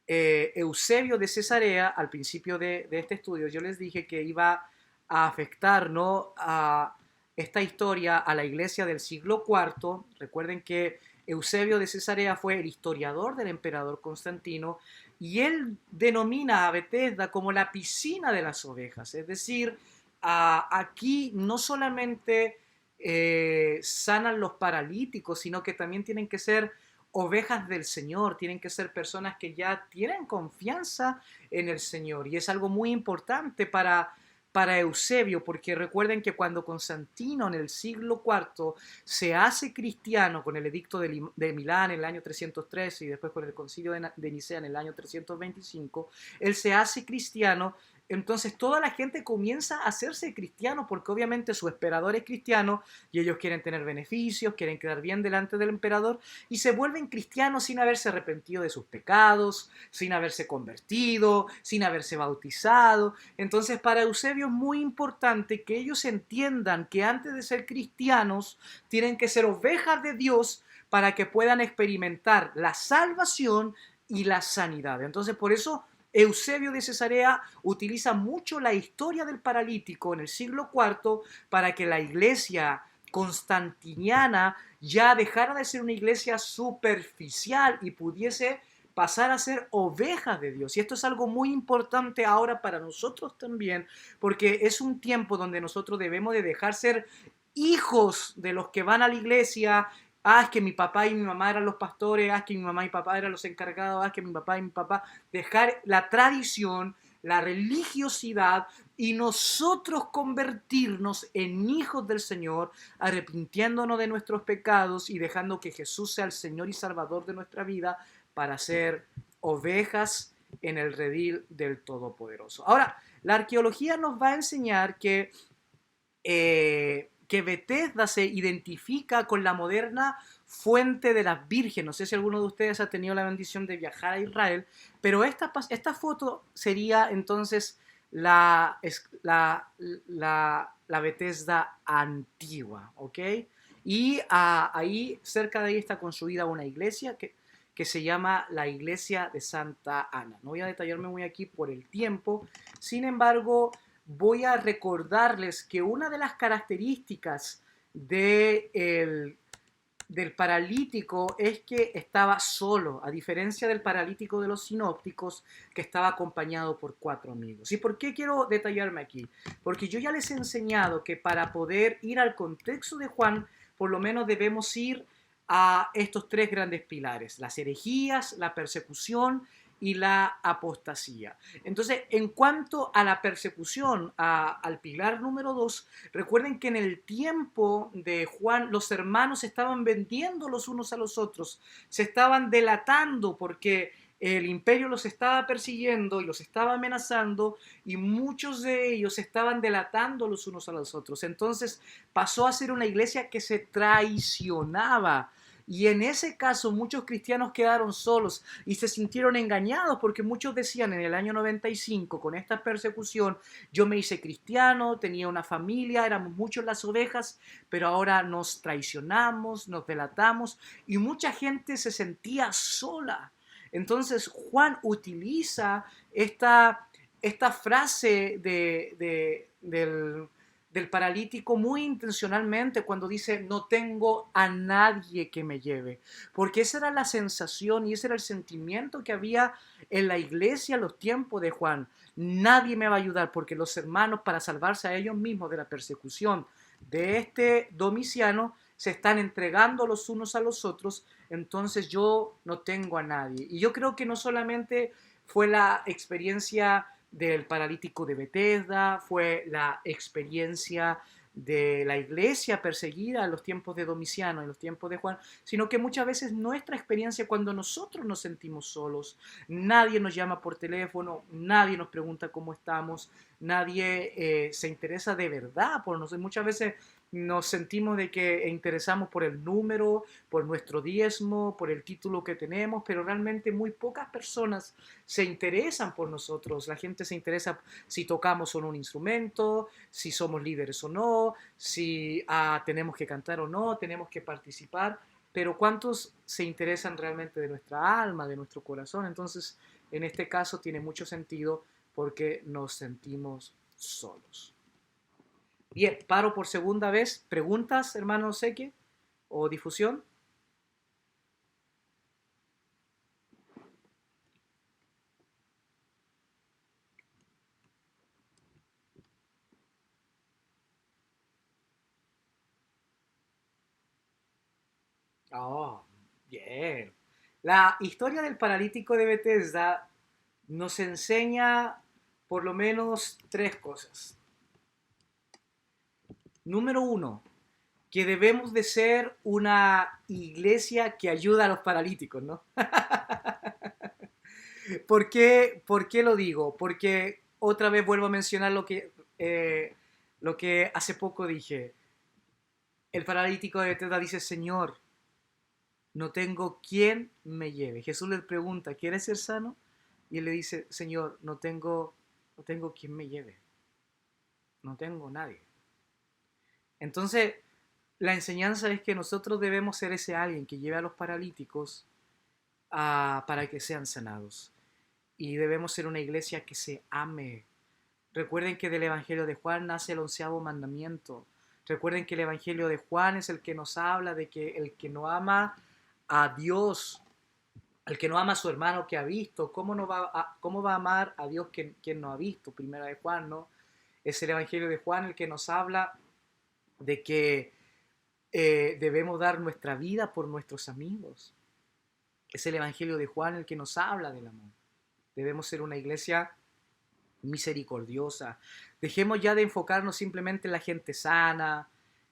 Eusebio de Cesarea, al principio de este estudio, yo les dije que iba a afectar, ¿no?, a esta historia a la iglesia del siglo IV. Recuerden que Eusebio de Cesarea fue el historiador del emperador Constantino, y él denomina a Bethesda como la piscina de las ovejas. Es decir, aquí no solamente sanan los paralíticos, sino que también tienen que ser ovejas del Señor, tienen que ser personas que ya tienen confianza en el Señor. Y es algo muy importante para Eusebio, porque recuerden que cuando Constantino en el siglo IV se hace cristiano con el edicto de Milán en el año 313 y después con el concilio de Nicea en el año 325, él se hace cristiano entonces toda la gente comienza a hacerse cristiano porque obviamente su emperador es cristiano y ellos quieren tener beneficios, quieren quedar bien delante del emperador y se vuelven cristianos sin haberse arrepentido de sus pecados, sin haberse convertido, sin haberse bautizado. Entonces para Eusebio es muy importante que ellos entiendan que antes de ser cristianos tienen que ser ovejas de Dios para que puedan experimentar la salvación y la sanidad. Entonces por eso Eusebio de Cesarea utiliza mucho la historia del paralítico en el siglo IV para que la iglesia constantiniana ya dejara de ser una iglesia superficial y pudiese pasar a ser ovejas de Dios. Y esto es algo muy importante ahora para nosotros también, porque es un tiempo donde nosotros debemos de dejar ser hijos de los que van a la iglesia. Es que mi papá y mi mamá eran los pastores, es que mi mamá y papá eran los encargados, es que mi papá y mi papá. Dejar la tradición, la religiosidad y nosotros convertirnos en hijos del Señor, arrepintiéndonos de nuestros pecados y dejando que Jesús sea el Señor y Salvador de nuestra vida para ser ovejas en el redil del Todopoderoso. Ahora, la arqueología nos va a enseñar que Bethesda se identifica con la moderna fuente de las vírgenes. No sé si alguno de ustedes ha tenido la bendición de viajar a Israel, pero esta foto sería entonces la Bethesda antigua, ¿ok? Y ahí, cerca de ahí está construida una iglesia que se llama la iglesia de Santa Ana. No voy a detallarme muy aquí por el tiempo, sin embargo, voy a recordarles que una de las características del paralítico es que estaba solo, a diferencia del paralítico de los sinópticos, que estaba acompañado por 4 amigos. ¿Y por qué quiero detallarme aquí? Porque yo ya les he enseñado que para poder ir al contexto de Juan, por lo menos debemos ir a estos 3 grandes pilares: las herejías, la persecución y la apostasía. Entonces, en cuanto a la persecución, al pilar número 2, recuerden que en el tiempo de Juan los hermanos estaban vendiendo los unos a los otros, se estaban delatando porque el imperio los estaba persiguiendo y los estaba amenazando y muchos de ellos estaban delatando los unos a los otros. Entonces pasó a ser una iglesia que se traicionaba. Y en ese caso muchos cristianos quedaron solos y se sintieron engañados porque muchos decían en el año 95, con esta persecución, yo me hice cristiano, tenía una familia, éramos muchos las ovejas, pero ahora nos traicionamos, nos delatamos y mucha gente se sentía sola. Entonces Juan utiliza esta frase del paralítico muy intencionalmente cuando dice no tengo a nadie que me lleve, porque esa era la sensación y ese era el sentimiento que había en la iglesia en los tiempos de Juan. Nadie me va a ayudar porque los hermanos, para salvarse a ellos mismos de la persecución de este Domiciano, se están entregando los unos a los otros, entonces yo no tengo a nadie. Y yo creo que no solamente fue la experiencia del paralítico de Bethesda, fue la experiencia de la iglesia perseguida en los tiempos de Domiciano, en los tiempos de Juan, sino que muchas veces nuestra experiencia cuando nosotros nos sentimos solos, nadie nos llama por teléfono, nadie nos pregunta cómo estamos, nadie se interesa de verdad por nosotros. Muchas veces nos sentimos de que interesamos por el número, por nuestro diezmo, por el título que tenemos, pero realmente muy pocas personas se interesan por nosotros. La gente se interesa si tocamos o no un instrumento, si somos líderes o no, si tenemos que cantar o no, tenemos que participar, pero ¿cuántos se interesan realmente de nuestra alma, de nuestro corazón? Entonces, en este caso tiene mucho sentido porque nos sentimos solos. Bien, paro por segunda vez. ¿Preguntas, hermano Seque? ¿O difusión? Oh, bien. La historia del paralítico de Bethesda nos enseña por lo menos 3 cosas. Número 1, que debemos de ser una iglesia que ayuda a los paralíticos, ¿no? ¿Por qué lo digo? Porque otra vez vuelvo a mencionar lo que hace poco dije. El paralítico de Bethesda dice, Señor, no tengo quien me lleve. Jesús le pregunta, ¿quieres ser sano? Y él le dice, Señor, no tengo quien me lleve. No tengo nadie. Entonces, la enseñanza es que nosotros debemos ser ese alguien que lleve a los paralíticos para que sean sanados. Y debemos ser una iglesia que se ame. Recuerden que del Evangelio de Juan nace el 11º mandamiento. Recuerden que el Evangelio de Juan es el que nos habla de que el que no ama a Dios, el que no ama a su hermano que ha visto, ¿cómo va a amar a Dios quien no ha visto? Primera de Juan, ¿no? Es el Evangelio de Juan el que nos habla de que debemos dar nuestra vida por nuestros amigos. Es el Evangelio de Juan el que nos habla del amor. Debemos ser una iglesia misericordiosa. Dejemos ya de enfocarnos simplemente en la gente sana,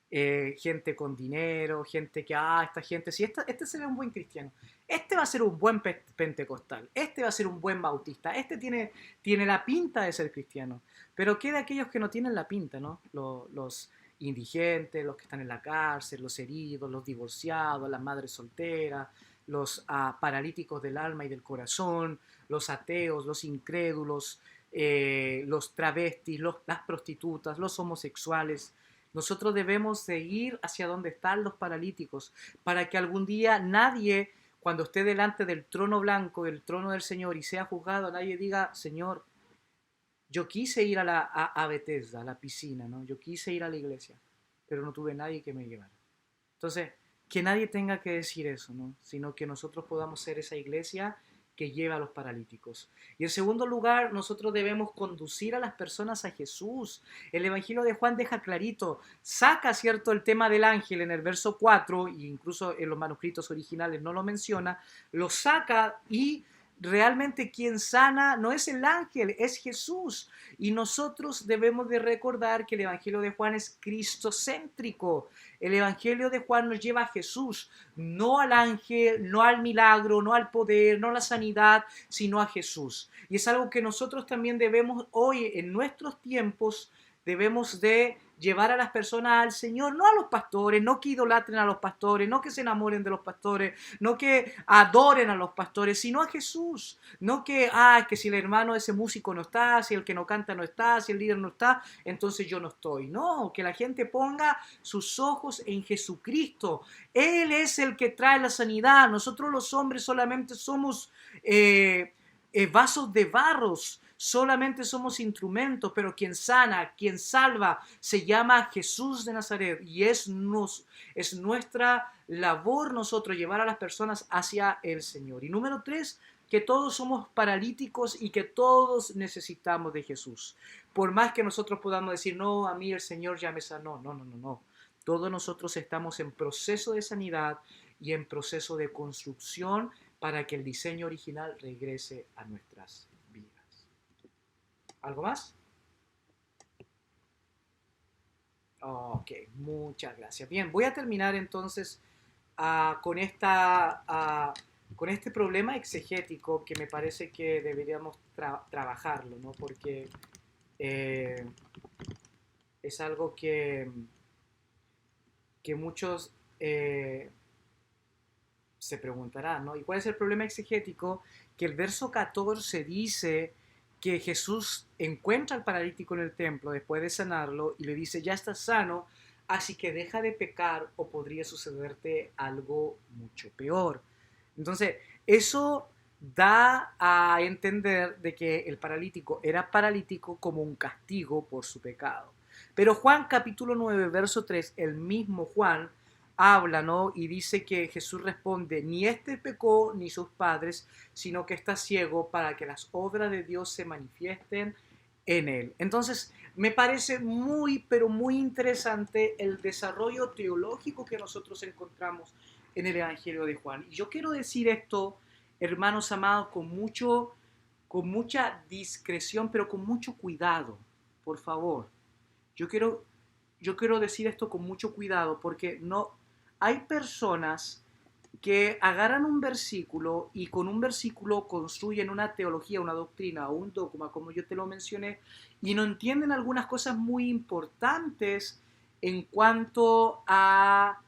gente con dinero, gente que, esta gente, si este será un buen cristiano, este va a ser un buen pentecostal, este va a ser un buen bautista, este tiene la pinta de ser cristiano. Pero ¿qué de aquellos que no tienen la pinta, no? Los indigentes, los que están en la cárcel, los heridos, los divorciados, las madres solteras, los paralíticos del alma y del corazón, los ateos, los incrédulos, los travestis, las prostitutas, los homosexuales. Nosotros debemos de ir hacia donde están los paralíticos para que algún día nadie, cuando esté delante del trono blanco, del trono del Señor y sea juzgado, nadie diga, Señor, yo quise ir a Bethesda, a la piscina, ¿no? Yo quise ir a la iglesia, pero no tuve nadie que me llevara. Entonces, que nadie tenga que decir eso, ¿no? Sino que nosotros podamos ser esa iglesia que lleva a los paralíticos. Y en segundo lugar, nosotros debemos conducir a las personas a Jesús. El Evangelio de Juan deja clarito, saca, ¿cierto?, el tema del ángel en el verso 4, e incluso en los manuscritos originales no lo menciona, lo saca y realmente quien sana no es el ángel, es Jesús. Y nosotros debemos de recordar que el Evangelio de Juan es cristocéntrico. El Evangelio de Juan nos lleva a Jesús, no al ángel, no al milagro, no al poder, no a la sanidad, sino a Jesús. Y es algo que nosotros también debemos hoy, en nuestros tiempos, debemos de llevar a las personas al Señor, no a los pastores, no que idolatren a los pastores, no que se enamoren de los pastores, no que adoren a los pastores, sino a Jesús. No que, que si el hermano de ese músico no está, si el que no canta no está, si el líder no está, entonces yo no estoy. No, que la gente ponga sus ojos en Jesucristo. Él es el que trae la sanidad. Nosotros los hombres solamente somos vasos de barros. Solamente somos instrumentos, pero quien sana, quien salva, se llama Jesús de Nazaret. Y es nuestra labor nosotros llevar a las personas hacia el Señor. Y número 3, que todos somos paralíticos y que todos necesitamos de Jesús. Por más que nosotros podamos decir, no, a mí el Señor ya me sanó. No, no, no, no. Todos nosotros estamos en proceso de sanidad y en proceso de construcción para que el diseño original regrese a nuestras vidas. ¿Algo más? Ok, muchas gracias. Bien, voy a terminar entonces con con este problema exegético que me parece que deberíamos trabajarlo, ¿no? Porque eh, es algo que muchos se preguntarán, ¿no? ¿Y cuál es el problema exegético? Que el verso 14 dice que Jesús encuentra al paralítico en el templo después de sanarlo y le dice, ya estás sano, así que deja de pecar o podría sucederte algo mucho peor. Entonces, eso da a entender de que el paralítico era paralítico como un castigo por su pecado. Pero Juan capítulo 9, verso 3, el mismo Juan habla, ¿no? Y dice que Jesús responde, ni este pecó ni sus padres, sino que está ciego para que las obras de Dios se manifiesten en él. Entonces, me parece muy, pero muy interesante el desarrollo teológico que nosotros encontramos en el Evangelio de Juan. Y yo quiero decir esto, hermanos amados, con mucha discreción, pero con mucho cuidado, por favor. Yo quiero decir esto con mucho cuidado porque no hay personas que agarran un versículo y con un versículo construyen una teología, una doctrina o un dogma, como yo te lo mencioné, y no entienden algunas cosas muy importantes en cuanto a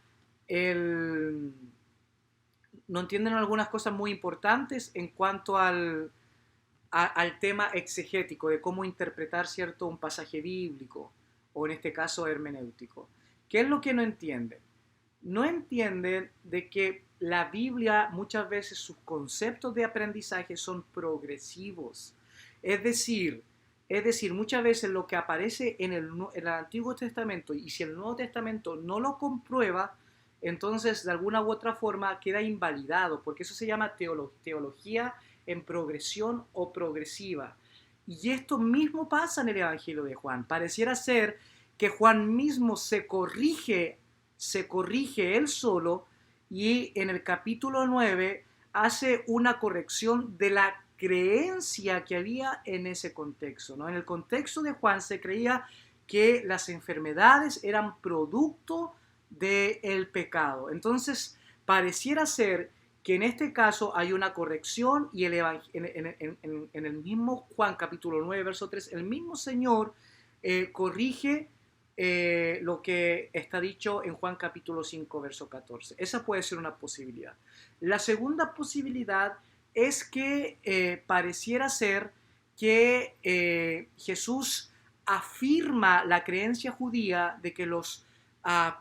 el, no entienden algunas cosas muy importantes en cuanto al tema exegético, de cómo interpretar cierto un pasaje bíblico, o en este caso hermenéutico. ¿Qué es lo que no entienden? No entienden de que la Biblia muchas veces sus conceptos de aprendizaje son progresivos. Es decir, muchas veces lo que aparece en el Antiguo Testamento, y si el Nuevo Testamento no lo comprueba, entonces de alguna u otra forma queda invalidado, porque eso se llama teología en progresión o progresiva. Y esto mismo pasa en el Evangelio de Juan. Pareciera ser que Juan mismo se corrige él solo, y en el capítulo 9 hace una corrección de la creencia que había en ese contexto, ¿no? En el contexto de Juan se creía que las enfermedades eran producto del pecado. Entonces, pareciera ser que en este caso hay una corrección, y en el mismo Juan capítulo 9, verso 3, el mismo Señor corrige lo que está dicho en Juan capítulo 5, verso 14. Esa puede ser una posibilidad. La segunda posibilidad es que pareciera ser que Jesús afirma la creencia judía de que los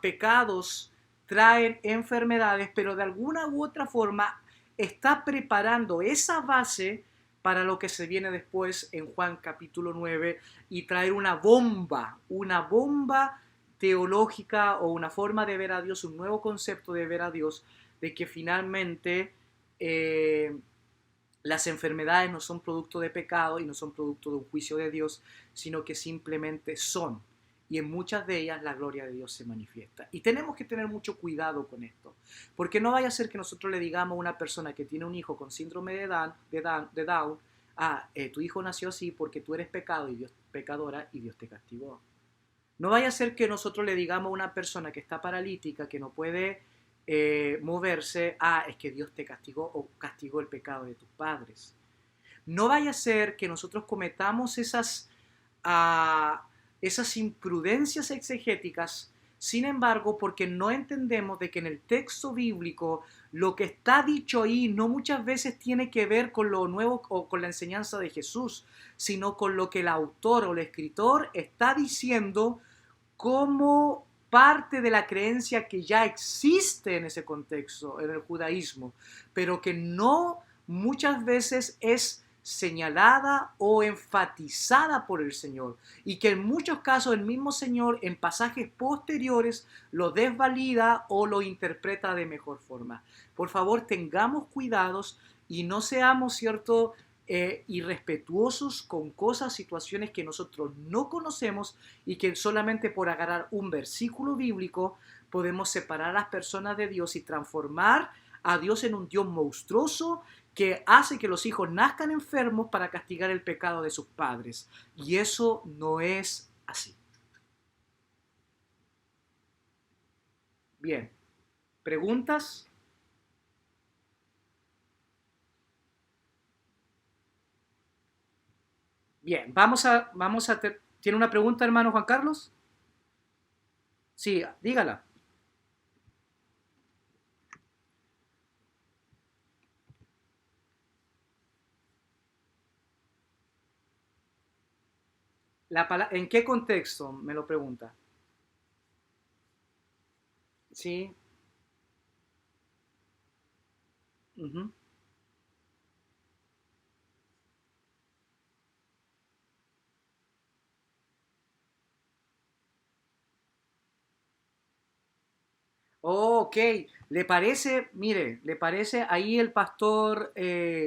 pecados traen enfermedades, pero de alguna u otra forma está preparando esa base para lo que se viene después en Juan capítulo 9, y traer una bomba teológica, o una forma de ver a Dios, un nuevo concepto de ver a Dios, de que finalmente las enfermedades no son producto de pecado y no son producto de un juicio de Dios, sino que simplemente son. Y en muchas de ellas la gloria de Dios se manifiesta. Y tenemos que tener mucho cuidado con esto, porque no vaya a ser que nosotros le digamos a una persona que tiene un hijo con síndrome de Down, tu hijo nació así porque tú eres pecadora y Dios te castigó. No vaya a ser que nosotros le digamos a una persona que está paralítica, que no puede moverse, es que Dios te castigó o castigó el pecado de tus padres. No vaya a ser que nosotros cometamos esas imprudencias exegéticas, sin embargo, porque no entendemos de que en el texto bíblico lo que está dicho ahí no muchas veces tiene que ver con lo nuevo o con la enseñanza de Jesús, sino con lo que el autor o el escritor está diciendo como parte de la creencia que ya existe en ese contexto, en el judaísmo, pero que no muchas veces es señalada o enfatizada por el Señor, y que en muchos casos el mismo Señor en pasajes posteriores lo desvalida o lo interpreta de mejor forma. Por favor, tengamos cuidados y no seamos, ¿cierto?, irrespetuosos con cosas, situaciones que nosotros no conocemos, y que solamente por agarrar un versículo bíblico podemos separar a las personas de Dios y transformar a Dios en un Dios monstruoso que hace que los hijos nazcan enfermos para castigar el pecado de sus padres. Y eso no es así. Bien, ¿preguntas? Bien, ¿tiene una pregunta, hermano Juan Carlos? Sí, dígala. ¿En qué contexto? Me lo pregunta. Sí. Uh-huh. Oh, ok, le parece, mire, le parece ahí el pastor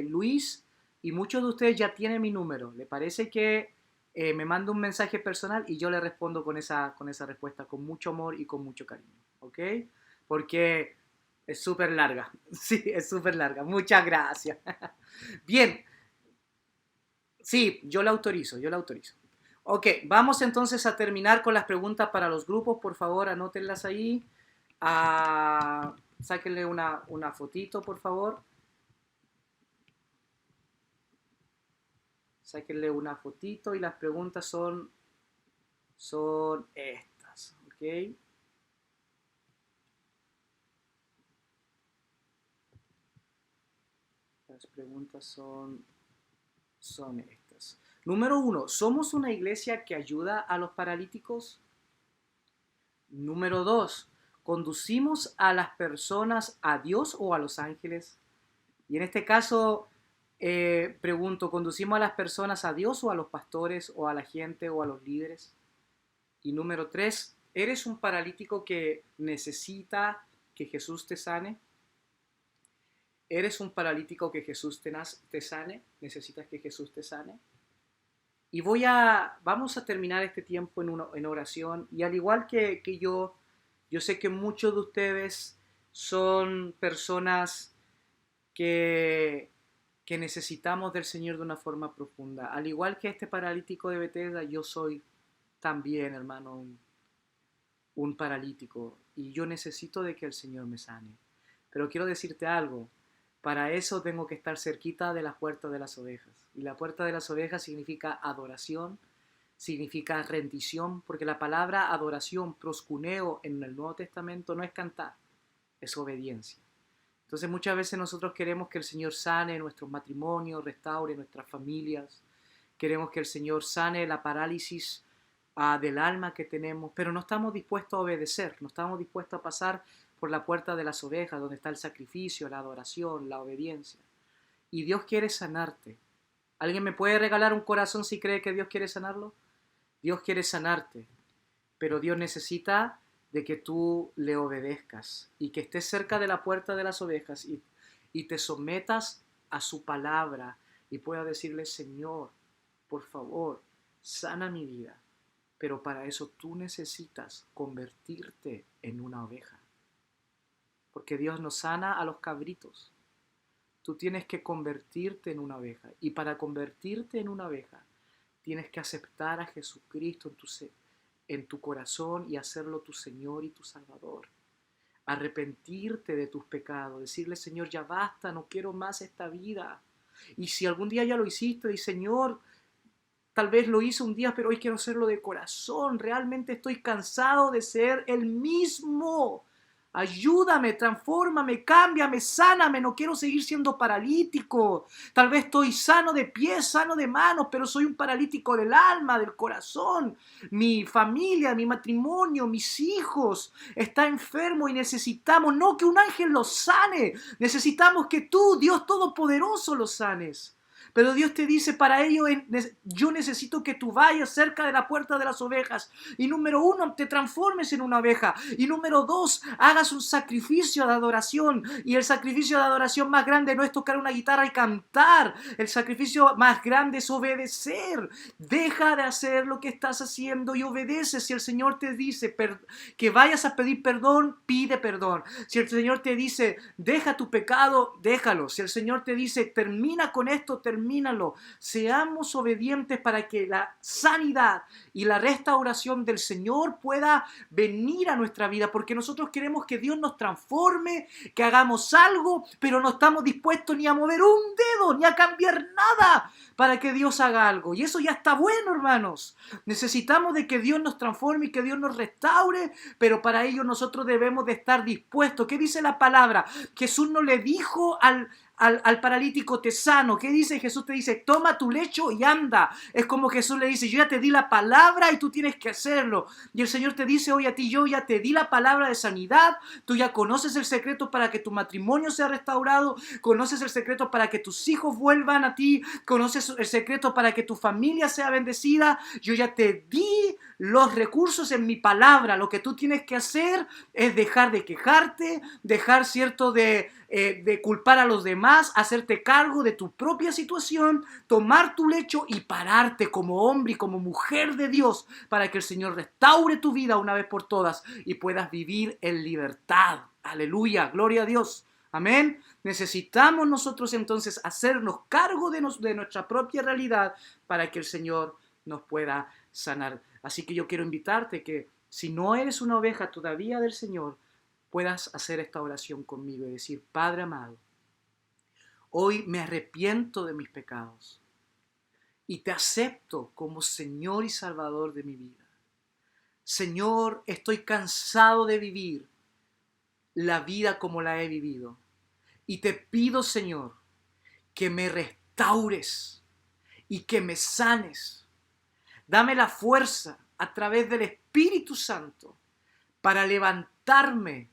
Luis, y muchos de ustedes ya tienen mi número. ¿Le parece que me manda un mensaje personal y yo le respondo con esa respuesta, con mucho amor y con mucho cariño? ¿Ok? Porque es súper larga. Sí, es súper larga. Muchas gracias. Bien, sí, yo la autorizo, yo la autorizo. Ok, vamos entonces a terminar con las preguntas para los grupos. Por favor, anótenlas ahí. Ah, sáquenle una fotito, por favor. Sáquenle una fotito y las preguntas son estas, ¿ok? Las preguntas son estas. Número 1, ¿somos una iglesia que ayuda a los paralíticos? Número 2, ¿conducimos a las personas a Dios o a los ángeles? Y en este caso, pregunto, ¿conducimos a las personas a Dios o a los pastores o a la gente o a los líderes? Y número 3, ¿eres un paralítico que necesita que Jesús te sane? ¿Eres un paralítico que Jesús te sane? ¿Necesitas que Jesús te sane? Y vamos a terminar este tiempo en oración. Y al igual que yo sé que muchos de ustedes son personas que necesitamos del Señor de una forma profunda. Al igual que este paralítico de Bethesda, yo soy también, hermano, un paralítico. Y yo necesito de que el Señor me sane. Pero quiero decirte algo. Para eso tengo que estar cerquita de la puerta de las ovejas. Y la puerta de las ovejas significa adoración, significa rendición, porque la palabra adoración, proscuneo, en el Nuevo Testamento no es cantar, es obediencia. Entonces muchas veces nosotros queremos que el Señor sane nuestros matrimonios, restaure nuestras familias, queremos que el Señor sane la parálisis del alma que tenemos, pero no estamos dispuestos a obedecer, no estamos dispuestos a pasar por la puerta de las ovejas, donde está el sacrificio, la adoración, la obediencia. Y Dios quiere sanarte. ¿Alguien me puede regalar un corazón si cree que Dios quiere sanarlo? Dios quiere sanarte, pero Dios necesita de que tú le obedezcas y que estés cerca de la puerta de las ovejas y te sometas a su palabra y puedas decirle, Señor, por favor, sana mi vida. Pero para eso tú necesitas convertirte en una oveja. Porque Dios no sana a los cabritos. Tú tienes que convertirte en una oveja. Y para convertirte en una oveja, tienes que aceptar a Jesucristo en tu corazón y hacerlo tu Señor y tu Salvador. Arrepentirte de tus pecados. Decirle, Señor, ya basta, no quiero más esta vida. Y si algún día ya lo hiciste, y Señor, tal vez lo hice un día, pero hoy quiero hacerlo de corazón. Realmente estoy cansado de ser el mismo. Ayúdame, transfórmame, cámbiame, sáname. No quiero seguir siendo paralítico. Tal vez estoy sano de pies, sano de manos, pero soy un paralítico del alma, del corazón. Mi familia, mi matrimonio, mis hijos está enfermo y necesitamos no que un ángel los sane. Necesitamos que tú, Dios Todopoderoso, los sanes. Pero Dios te dice, para ello yo necesito que tú vayas cerca de la puerta de las ovejas. Y número 1, te transformes en una oveja. Y número 2, hagas un sacrificio de adoración. Y el sacrificio de adoración más grande no es tocar una guitarra y cantar. El sacrificio más grande es obedecer. Deja de hacer lo que estás haciendo y obedece. Si el Señor te dice que vayas a pedir perdón, pide perdón. Si el Señor te dice, deja tu pecado, déjalo. Si el Señor te dice, termina con esto, termínalo. Seamos obedientes para que la sanidad y la restauración del Señor pueda venir a nuestra vida, porque nosotros queremos que Dios nos transforme, que hagamos algo, pero no estamos dispuestos ni a mover un dedo, ni a cambiar nada para que Dios haga algo. Y eso ya está bueno, hermanos. Necesitamos de que Dios nos transforme y que Dios nos restaure, pero para ello nosotros debemos de estar dispuestos. ¿Qué dice la palabra? Jesús no le dijo al paralítico, te sano. ¿Qué dice? Jesús te dice, toma tu lecho y anda. Es como Jesús le dice, yo ya te di la palabra y tú tienes que hacerlo. Y el Señor te dice hoy a ti, yo ya te di la palabra de sanidad. Tú ya conoces el secreto para que tu matrimonio sea restaurado. Conoces el secreto para que tus hijos vuelvan a ti. Conoces el secreto para que tu familia sea bendecida. Yo ya te di los recursos en mi palabra. Lo que tú tienes que hacer es dejar de quejarte, dejar cierto de culpar a los demás, hacerte cargo de tu propia situación, tomar tu lecho y pararte como hombre y como mujer de Dios para que el Señor restaure tu vida una vez por todas y puedas vivir en libertad. Aleluya, gloria a Dios. Amén. Necesitamos nosotros entonces hacernos cargo de nuestra propia realidad para que el Señor nos pueda sanar. Así que yo quiero invitarte que si no eres una oveja todavía del Señor, puedas hacer esta oración conmigo y decir: Padre amado, hoy me arrepiento de mis pecados y te acepto como Señor y Salvador de mi vida. Señor, estoy cansado de vivir la vida como la he vivido. Y te pido, Señor, que me restaures y que me sanes. Dame la fuerza a través del Espíritu Santo para levantarme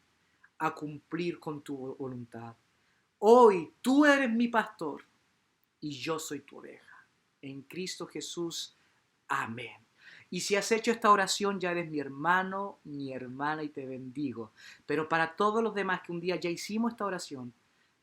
a cumplir con tu voluntad. Hoy tú eres mi pastor y yo soy tu oveja. En Cristo Jesús. Amén. Y si has hecho esta oración, ya eres mi hermano, mi hermana, y te bendigo. Pero para todos los demás que un día ya hicimos esta oración,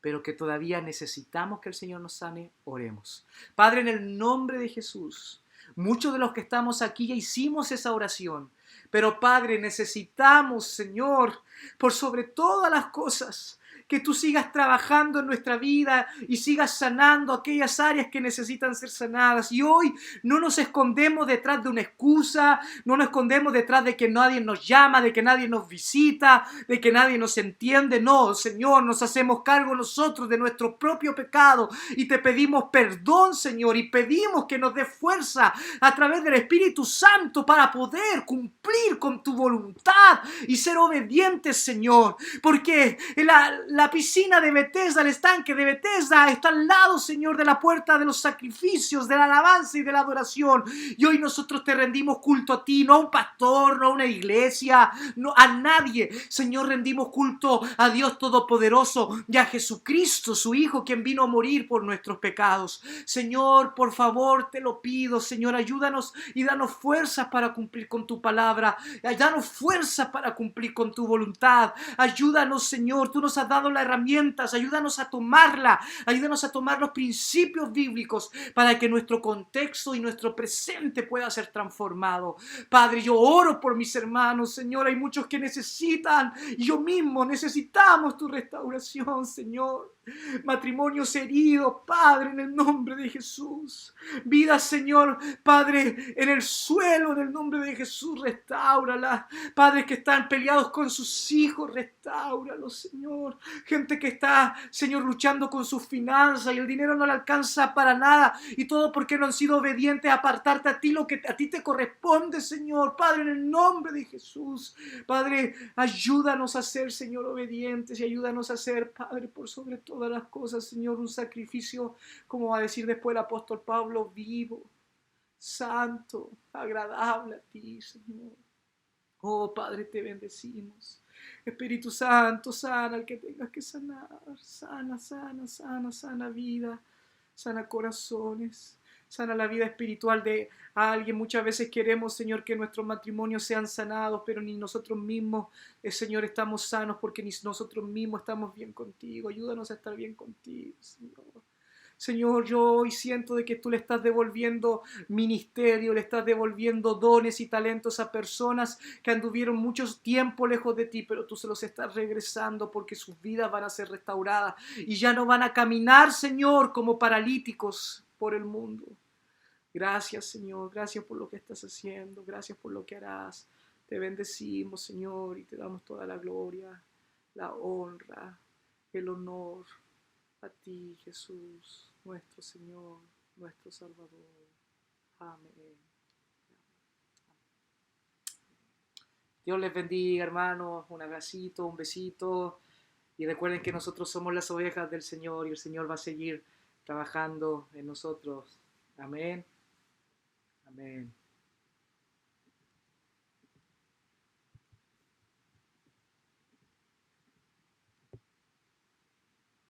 pero que todavía necesitamos que el Señor nos sane, oremos. Padre, en el nombre de Jesús, muchos de los que estamos aquí ya hicimos esa oración. Pero Padre, necesitamos, Señor, por sobre todas las cosas, que tú sigas trabajando en nuestra vida y sigas sanando aquellas áreas que necesitan ser sanadas. Y hoy no nos escondemos detrás de una excusa, no nos escondemos detrás de que nadie nos llama, de que nadie nos visita, de que nadie nos entiende. No, Señor, nos hacemos cargo nosotros de nuestro propio pecado y te pedimos perdón, Señor, y pedimos que nos dé fuerza a través del Espíritu Santo para poder cumplir con tu voluntad y ser obedientes, Señor, porque la piscina de Bethesda, el estanque de Bethesda, está al lado, Señor, de la puerta de los sacrificios, de la alabanza y de la adoración. Y hoy nosotros te rendimos culto a ti, no a un pastor, no a una iglesia, no a nadie. Señor, rendimos culto a Dios Todopoderoso y a Jesucristo, su Hijo, quien vino a morir por nuestros pecados. Señor, por favor, te lo pido, Señor, ayúdanos y danos fuerzas para cumplir con tu palabra. Danos fuerzas para cumplir con tu voluntad. Ayúdanos, Señor, tú nos has dado las herramientas, ayúdanos a tomarla, ayúdanos a tomar los principios bíblicos para que nuestro contexto y nuestro presente pueda ser transformado. Padre, yo oro por mis hermanos, Señor, hay muchos que necesitan, y yo mismo necesitamos tu restauración, Señor. Matrimonios heridos, Padre, en el nombre de Jesús. Vidas, Señor, Padre, en el suelo, en el nombre de Jesús, restáurala. Padres que están peleados con sus hijos, restáuralos, Señor. Gente que está, Señor, luchando con sus finanzas y el dinero no le alcanza para nada, y todo porque no han sido obedientes a apartarte a ti lo que a ti te corresponde, Señor. Padre, en el nombre de Jesús, Padre, ayúdanos a ser, Señor, obedientes, y ayúdanos a ser, Padre, por sobre todas las cosas, Señor, un sacrificio, como va a decir después el apóstol Pablo, vivo, santo, agradable a ti, Señor. Oh, Padre, te bendecimos. Espíritu Santo, sana al que tengas que sanar. Sana, sana, sana, sana vida. Sana corazones. Sana la vida espiritual de alguien. Muchas veces queremos, Señor, que nuestros matrimonios sean sanados, pero ni nosotros mismos, Señor, estamos sanos, porque ni nosotros mismos estamos bien contigo. Ayúdanos a estar bien contigo, Señor. Señor, yo hoy siento de que tú le estás devolviendo ministerio, le estás devolviendo dones y talentos a personas que anduvieron mucho tiempo lejos de ti, pero tú se los estás regresando porque sus vidas van a ser restauradas y ya no van a caminar, Señor, como paralíticos por el mundo. Gracias, Señor, gracias por lo que estás haciendo, gracias por lo que harás. Te bendecimos, Señor, y te damos toda la gloria, la honra, el honor a ti, Jesús, nuestro Señor, nuestro Salvador. Amén. Dios les bendiga, hermanos. Un abracito, un besito. Y recuerden que nosotros somos las ovejas del Señor y el Señor va a seguir trabajando en nosotros. Amén. Amén.